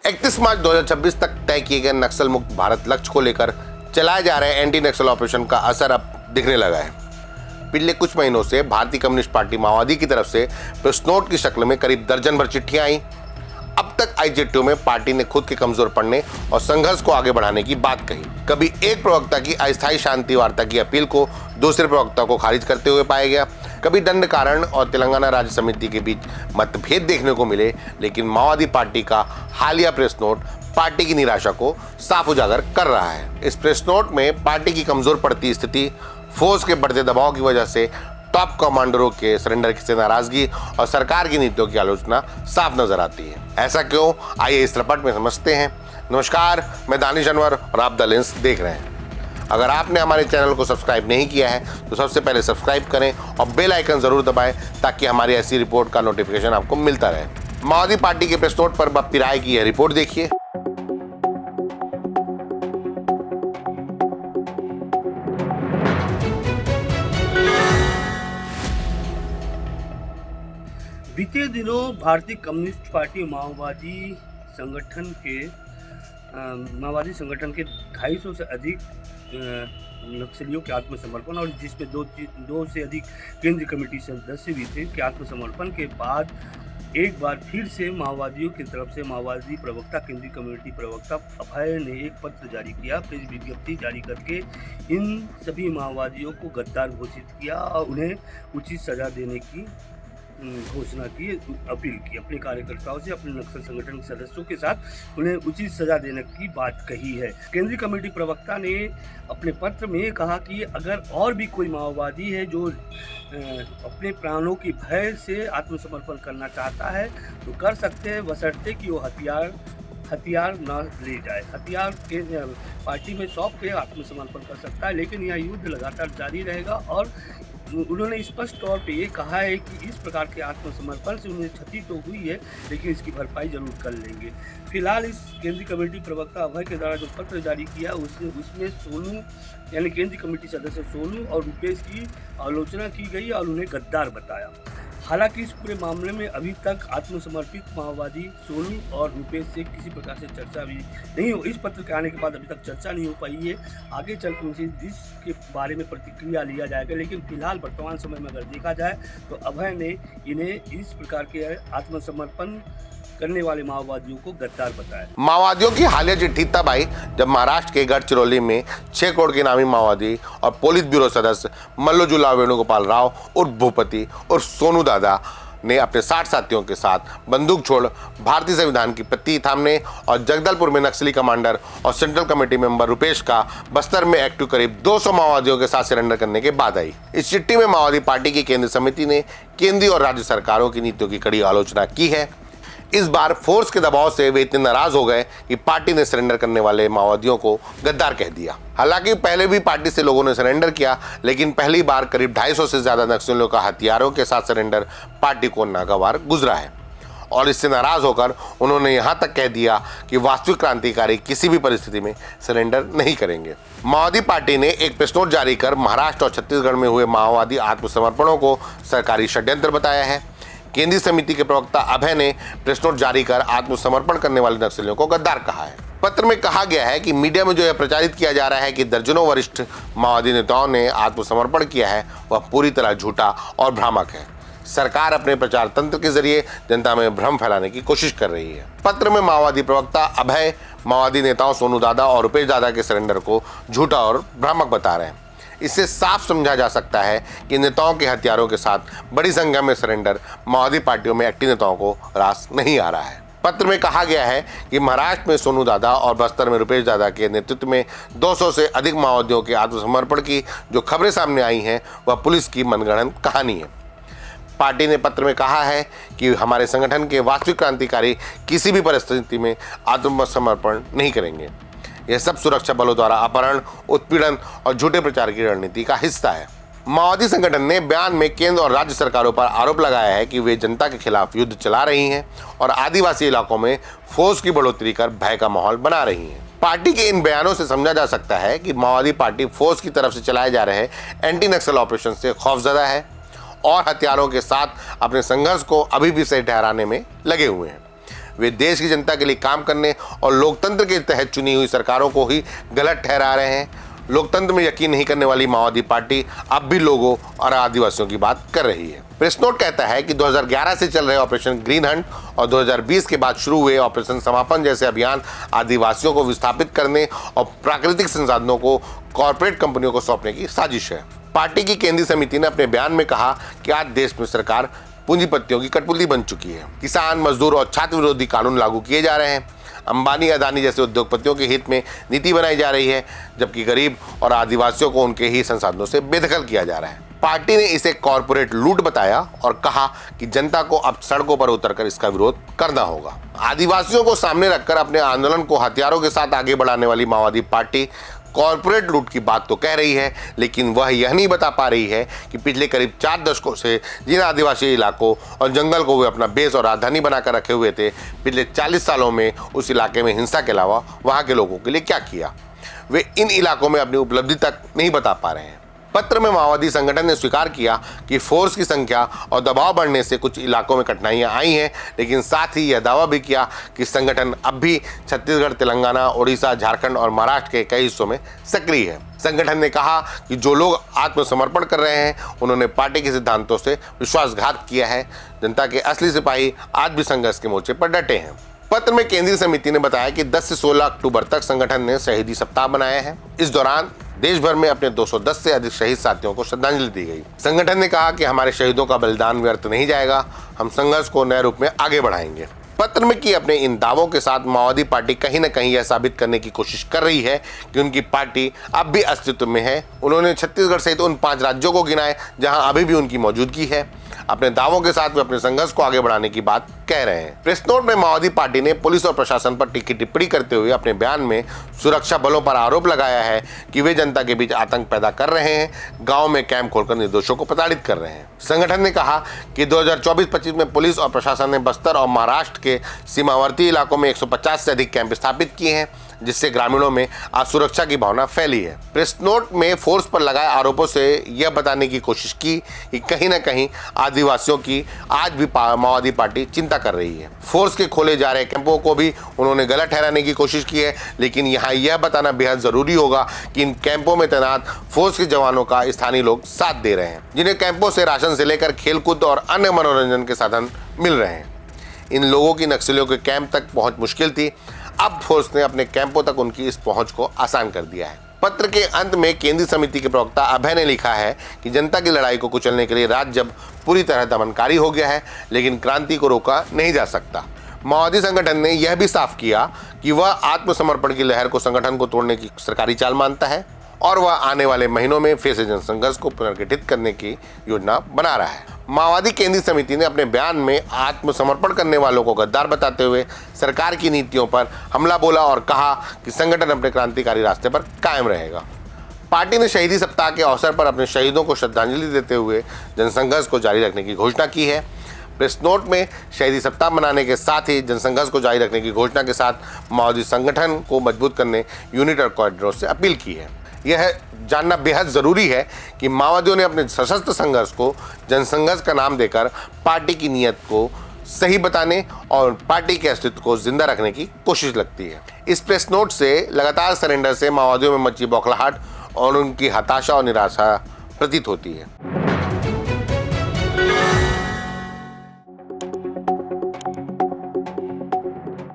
31 मार्च 2026 तक तय किए गए नक्सल मुक्त भारत लक्ष्य को लेकर चलाए जा रहे एंटी नक्सल ऑपरेशन का असर अब दिखने लगा है। पिछले कुछ महीनों से भारतीय कम्युनिस्ट पार्टी माओवादी की तरफ से प्रेस नोट की शक्ल में करीब दर्जन भर चिट्ठियां आई। अब तक आई चिट्ठियों में पार्टी ने खुद के कमजोर पड़ने और संघर्ष को आगे बढ़ाने की बात कही। कभी एक प्रवक्ता की अस्थायी शांति वार्ता की अपील को दूसरे प्रवक्ता को खारिज करते हुए पाया गया। कभी दंड कारण और तेलंगाना राज्य समिति के बीच मतभेद देखने को मिले, लेकिन माओवादी पार्टी का हालिया प्रेस नोट पार्टी की निराशा को साफ उजागर कर रहा है। इस प्रेस नोट में पार्टी की कमजोर पड़ती स्थिति, फोर्स के बढ़ते दबाव की वजह से टॉप कमांडरों के सरेंडर से नाराजगी और सरकार की नीतियों की आलोचना साफ नजर आती है। ऐसा क्यों, आइए इस रिपोर्ट में समझते हैं। नमस्कार, मैं दानिश अनवर और आप द लेंस देख रहे हैं। अगर आपने हमारे चैनल को सब्सक्राइब नहीं किया है तो सबसे पहले सब्सक्राइब करें और बेल आइकन जरूर दबाएं ताकि हमारी ऐसी रिपोर्ट का नोटिफिकेशन आपको मिलता रहे। माओवादी पार्टी के प्रेस नोट पर बापी राय की यह रिपोर्ट देखिए। बीते दिनों भारतीय कम्युनिस्ट पार्टी माओवादी संगठन के 250 से अधिक नक्सलियों के आत्मसमर्पण और जिसमें दो से अधिक केंद्रीय कमेटी सदस्य भी थे के आत्मसमर्पण के बाद एक बार फिर से माओवादियों की तरफ से माओवादी प्रवक्ता, केंद्रीय कमेटी प्रवक्ता अभय ने एक पत्र जारी किया, प्रेस विज्ञप्ति जारी करके इन सभी माओवादियों को गद्दार घोषित किया और उन्हें उचित सजा देने की घोषणा की, अपील की। अपने कार्यकर्ताओं से, अपने नक्सल संगठन के सदस्यों के साथ उन्हें उचित सजा देने की बात कही है। केंद्रीय कमेटी प्रवक्ता ने अपने पत्र में कहा कि अगर और भी कोई माओवादी है जो अपने प्राणों की भय से आत्मसमर्पण करना चाहता है तो कर सकते हैं, बशर्ते कि वो हथियार न ले जाए। हथियार के पार्टी में सौंप के आत्मसमर्पण कर सकता है, लेकिन यह युद्ध लगातार जारी रहेगा। और उन्होंने स्पष्ट तौर पे ये कहा है कि इस प्रकार के आत्मसमर्पण से उन्हें क्षति तो हुई है, लेकिन इसकी भरपाई जरूर कर लेंगे। फिलहाल इस केंद्रीय कमेटी प्रवक्ता अभय के द्वारा जो पत्र जारी किया उसमें सोनू यानी केंद्रीय कमेटी सदस्य सोनू और रुपेश की आलोचना की गई और उन्हें गद्दार बताया। हालांकि इस पूरे मामले में अभी तक आत्मसमर्पित माओवादी सोनू और रुपेश से किसी प्रकार से चर्चा भी नहीं हो, इस पत्र के आने के बाद अभी तक चर्चा नहीं हो पाई है। आगे चल के उनसे इसके बारे में प्रतिक्रिया लिया जाएगा, लेकिन फिलहाल वर्तमान समय में अगर देखा जाए तो अभय ने इन्हें इस प्रकार के आत्मसमर्पण करने वाले माओवादियों को गद्दार बताया। माओवादियों की हालिया चिट्ठी तब आई जब महाराष्ट्र के गढ़चिरौली में 6 करोड़ के नामी माओवादी और पोलित ब्यूरो सदस्य मल्लोजुला वेणुगोपाल राव उर्फ भूपति और सोनू दादा ने अपने 60 साथियों के साथ बंदूक छोड़ भारतीय संविधान की प्रति थामने और जगदलपुर में नक्सली कमांडर और सेंट्रल कमेटी मेंबर रुपेश का बस्तर में एक्टिव करीब 200 माओवादियों के साथ सरेंडर करने के बाद आई। इस चिट्ठी में माओवादी पार्टी की केंद्रीय समिति ने केंद्रीय और राज्य सरकारों की नीतियों की कड़ी आलोचना की है। इस बार फोर्स के दबाव से वे इतने नाराज हो गए कि पार्टी ने सरेंडर करने वाले माओवादियों को गद्दार कह दिया। हालांकि पहले भी पार्टी से लोगों ने सरेंडर किया, लेकिन पहली बार करीब 250 से ज्यादा नक्सलियों का हथियारों के साथ सरेंडर पार्टी को नागवार गुजरा है और इससे नाराज होकर उन्होंने यहां तक कह दिया कि वास्तविक क्रांतिकारी किसी भी परिस्थिति में सरेंडर नहीं करेंगे। माओवादी पार्टी ने एक प्रेस नोट जारी कर महाराष्ट्र और छत्तीसगढ़ में हुए माओवादी आत्मसमर्पणों को सरकारी षड्यंत्र बताया है। केंद्रीय समिति के प्रवक्ता अभय ने प्रेस नोट जारी कर आत्मसमर्पण करने वाले नक्सलियों को गद्दार कहा है। पत्र में कहा गया है कि मीडिया में जो यह प्रचारित किया जा रहा है कि दर्जनों वरिष्ठ माओवादी नेताओं ने आत्मसमर्पण किया है, वह पूरी तरह झूठा और भ्रामक है। सरकार अपने प्रचार तंत्र के जरिए जनता में भ्रम फैलाने की कोशिश कर रही है। पत्र में माओवादी प्रवक्ता अभय माओवादी नेताओं सोनू दादा और रुपेश दादा के सरेंडर को झूठा और भ्रामक बता रहे हैं। इससे साफ समझा जा सकता है कि नेताओं के हथियारों के साथ बड़ी संख्या में सरेंडर माओवादी पार्टियों में एक्टिव नेताओं को रास नहीं आ रहा है। पत्र में कहा गया है कि महाराष्ट्र में सोनू दादा और बस्तर में रुपेश दादा के नेतृत्व में 200 से अधिक माओवादियों के आत्मसमर्पण की जो खबरें सामने आई हैं वह पुलिस की मनगढ़ंत कहानी है। पार्टी ने पत्र में कहा है कि हमारे संगठन के वास्तविक क्रांतिकारी किसी भी परिस्थिति में आत्मसमर्पण नहीं करेंगे। यह सब सुरक्षा बलों द्वारा अपहरण, उत्पीड़न और झूठे प्रचार की रणनीति का हिस्सा है। माओवादी संगठन ने बयान में केंद्र और राज्य सरकारों पर आरोप लगाया है कि वे जनता के खिलाफ युद्ध चला रही हैं और आदिवासी इलाकों में फोर्स की बढ़ोतरी कर भय का माहौल बना रही हैं। पार्टी के इन बयानों से समझा जा सकता है कि माओवादी पार्टी फोर्स की तरफ से चलाए जा रहे एंटी नक्सल ऑपरेशन से खौफजदा है और हथियारों के साथ अपने संघर्ष को अभी भी सही ठहराने में लगे हुए हैं। वे देश की जनता के लिए काम करने और लोकतंत्र के तहत चुनी हुई सरकारों को ही गलत ठहरा रहे हैं। लोकतंत्र में यकीन नहीं करने वाली माओवादी पार्टी अब भी लोगों और आदिवासियों की बात कर रही है। प्रेस नोट कहता है कि 2011 से चल रहे ऑपरेशन ग्रीन हंट और 2020 के बाद शुरू हुए ऑपरेशन समापन जैसे अभियान आदिवासियों को विस्थापित करने और प्राकृतिक संसाधनों को कॉरपोरेट कंपनियों को सौंपने की साजिश है। पार्टी की केंद्रीय समिति ने अपने बयान में कहा कि आज देश में सरकार पूंजीपतियों की कठपुतली बन चुकी है। किसान, मजदूर और छात्र विरोधी कानून लागू किए जा रहे हैं। अंबानी, अदानी जैसे उद्योगपतियों के हित में नीति बनाई जा रही है, जबकि गरीब और आदिवासियों को उनके ही संसाधनों से बेदखल किया जा रहा है। पार्टी ने इसे कॉरपोरेट लूट बताया और कहा कि जनता को अब सड़कों पर उतरकर इसका विरोध करना होगा। आदिवासियों को सामने रखकर अपने आंदोलन को हथियारों के साथ आगे बढ़ाने वाली माओवादी पार्टी कॉरपोरेट लूट की बात तो कह रही है, लेकिन वह यह नहीं बता पा रही है कि पिछले करीब 4 दशकों से जिन आदिवासी इलाकों और जंगल को वे अपना बेस और राजधानी बनाकर रखे हुए थे, पिछले 40 सालों में उस इलाके में हिंसा के अलावा वहां के लोगों के लिए क्या किया। वे इन इलाकों में अपनी उपलब्धि तक नहीं बता पा रहे हैं। पत्र में माओवादी संगठन ने स्वीकार किया कि फोर्स की संख्या और दबाव बढ़ने से कुछ इलाकों में कठिनाइयां आई हैं, लेकिन साथ ही यह दावा भी किया कि संगठन अब भी छत्तीसगढ़, तेलंगाना, ओडिशा, झारखंड और महाराष्ट्र के कई हिस्सों में सक्रिय है। संगठन ने कहा कि जो लोग आत्मसमर्पण कर रहे हैं उन्होंने पार्टी के सिद्धांतों से विश्वासघात किया है। जनता के असली सिपाही आज भी संघर्ष के मोर्चे पर डटे हैं। पत्र में केंद्रीय समिति ने बताया कि 10 से 16 अक्टूबर तक संगठन ने शहीदी सप्ताह मनाया है। इस दौरान देश भर में अपने 210 से अधिक शहीद साथियों को श्रद्धांजलि दी गई। संगठन ने कहा कि हमारे शहीदों का बलिदान व्यर्थ नहीं जाएगा, हम संघर्ष को नए रूप में आगे बढ़ाएंगे। पत्र में किए अपने इन दावों के साथ माओवादी पार्टी कहीं न कहीं यह साबित करने की कोशिश कर रही है कि उनकी पार्टी अब भी अस्तित्व में है। उन्होंने छत्तीसगढ़ सहित उन 5 राज्यों को गिनाए जहां अभी भी उनकी मौजूदगी है। अपने दावों के साथ वे अपने संघर्ष को आगे बढ़ाने की बात कह रहे हैं। प्रेस नोट में माओवादी पार्टी ने पुलिस और प्रशासन पर तीखी टिप्पणी करते हुए अपने बयान में सुरक्षा बलों पर आरोप लगाया है कि वे जनता के बीच आतंक पैदा कर रहे हैं, गांव में कैंप खोलकर निर्दोषों को प्रताड़ित कर रहे हैं। संगठन ने कहा कि 2024-25 में पुलिस और प्रशासन ने बस्तर और महाराष्ट्र के सीमावर्ती इलाकों में 150 से अधिक कैंप स्थापित किए हैं, जिससे ग्रामीणों में असुरक्षा की भावना फैली है। प्रेस नोट में फोर्स पर लगाए आरोपों से यह बताने की कोशिश की कि कहीं न कहीं आदिवासियों की आज भी माओवादी पार्टी चिंता कर रही है। फोर्स के खोले जा रहे कैंपों को भी उन्होंने गलत ठहराने की कोशिश की है, लेकिन यहाँ यह बताना बेहद जरूरी होगा कि इन कैंपों में तैनात फोर्स के जवानों का स्थानीय लोग साथ दे रहे हैं, जिन्हें कैंपों से राशन से लेकर खेलकूद और अन्य मनोरंजन के साधन मिल रहे हैं। इन लोगों की नक्सलियों के कैंप तक पहुंच मुश्किल थी, अब फोर्स ने अपने कैंपों तक उनकी इस पहुंच को आसान कर दिया है। पत्र के अंत में केंद्रीय समिति के प्रवक्ता अभय ने लिखा है कि जनता की लड़ाई को कुचलने के लिए राज्य जब पूरी तरह दमनकारी हो गया है, लेकिन क्रांति को रोका नहीं जा सकता। माओवादी संगठन ने यह भी साफ किया कि वह आत्मसमर्पण की लहर को संगठन को तोड़ने की सरकारी चाल मानता है और वह आने वाले महीनों में फिर से जनसंघर्ष को पुनर्गठित करने की योजना बना रहा है। माओवादी केंद्रीय समिति ने अपने बयान में आत्मसमर्पण करने वालों को गद्दार बताते हुए सरकार की नीतियों पर हमला बोला और कहा कि संगठन अपने क्रांतिकारी रास्ते पर कायम रहेगा। पार्टी ने शहीदी सप्ताह के अवसर पर अपने शहीदों को श्रद्धांजलि देते हुए जनसंघर्ष को जारी रखने की घोषणा की है। प्रेस नोट में शहीदी सप्ताह मनाने के साथ ही जनसंघर्ष को जारी रखने की घोषणा के साथ माओवादी संगठन को मजबूत करने यूनिट और कॉरिडोर से अपील की है। यह जानना बेहद ज़रूरी है कि माओवादियों ने अपने सशस्त्र संघर्ष को जनसंघर्ष का नाम देकर पार्टी की नीयत को सही बताने और पार्टी के अस्तित्व को जिंदा रखने की कोशिश लगती है। इस प्रेस नोट से लगातार सरेंडर से माओवादियों में मची बौखलाहट और उनकी हताशा और निराशा प्रतीत होती है।